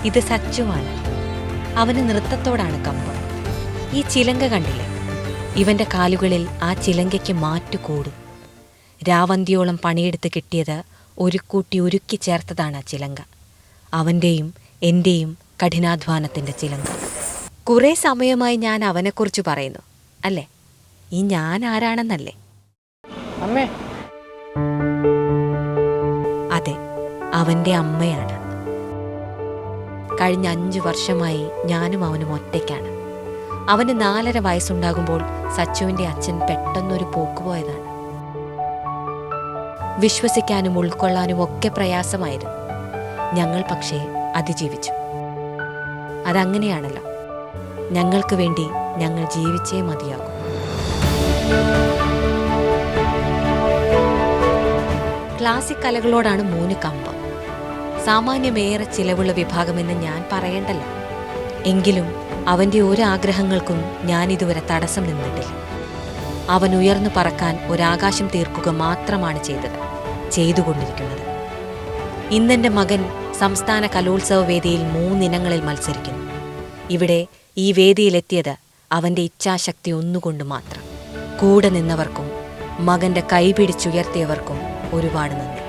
ഇത് സച്ചുവാണ്. അവന് നൃത്തത്തോടാണ് കമ്പം. ഈ ചിലങ്ക കണ്ടില്ലേ? ഇവന്റെ കാലുകളിൽ ആ ചിലങ്കയ്ക്ക് മാറ്റുകൂടും. രാവന്തിയോളം പണിയെടുത്ത് കിട്ടിയത് ഒരു കൂട്ടി ഉരുക്കി ചേർത്തതാണ് ആ ചിലങ്ക. അവൻ്റെയും എൻ്റെയും കഠിനാധ്വാനത്തിൻ്റെ ചിലങ്ക. കുറേ സമയമായി ഞാൻ അവനെക്കുറിച്ച് പറയുന്നു അല്ലേ? ഈ ഞാൻ ആരാണെന്നല്ലേ? അമ്മേ, അതെ, അവൻ്റെ അമ്മയാണ്. കഴിഞ്ഞ 5 വർഷമായി ഞാനും അവനും ഒറ്റയ്ക്കാണ്. അവന് 4.5 വയസ്സുണ്ടാകുമ്പോൾ സച്ചുവിൻ്റെ അച്ഛൻ പെട്ടെന്നൊരു പോക്കുപോയതാണ്. വിശ്വസിക്കാനും ഉൾക്കൊള്ളാനും ഒക്കെ പ്രയാസമായിരുന്നു. ഞങ്ങൾ പക്ഷേ അതിജീവിച്ചു. അതങ്ങനെയാണല്ലോ, ഞങ്ങൾക്ക് വേണ്ടി ഞങ്ങൾ ജീവിച്ചേ മതിയാകും. ക്ലാസിക് കലകളോടാണ് മോന് കമ്പം. സാമാന്യമേറെ ചിലവുള്ള വിഭാഗമെന്ന് ഞാൻ പറയണ്ടല്ലോ. എങ്കിലും അവൻ്റെ ഒരാഗ്രഹങ്ങൾക്കും ഞാനിതുവരെ തടസ്സം നിന്നിട്ടില്ല. അവൻ ഉയർന്നു പറക്കാൻ ഒരാകാശം തീർക്കുക മാത്രമാണ് ചെയ്തുകൊണ്ടിരിക്കുന്നത്. ഇന്നെൻ്റെ മകൻ സംസ്ഥാന കലോത്സവ വേദിയിൽ 3 ഇനങ്ങളിൽ മത്സരിക്കുന്നു. ഇവിടെ ഈ വേദിയിലെത്തിയത് അവൻ്റെ ഇച്ഛാശക്തി ഒന്നുകൊണ്ട് മാത്രം. കൂടെ നിന്നവർക്കും മകൻ്റെ കൈപിടിച്ചുയർത്തിയവർക്കും ഒരുപാട് നന്ദി.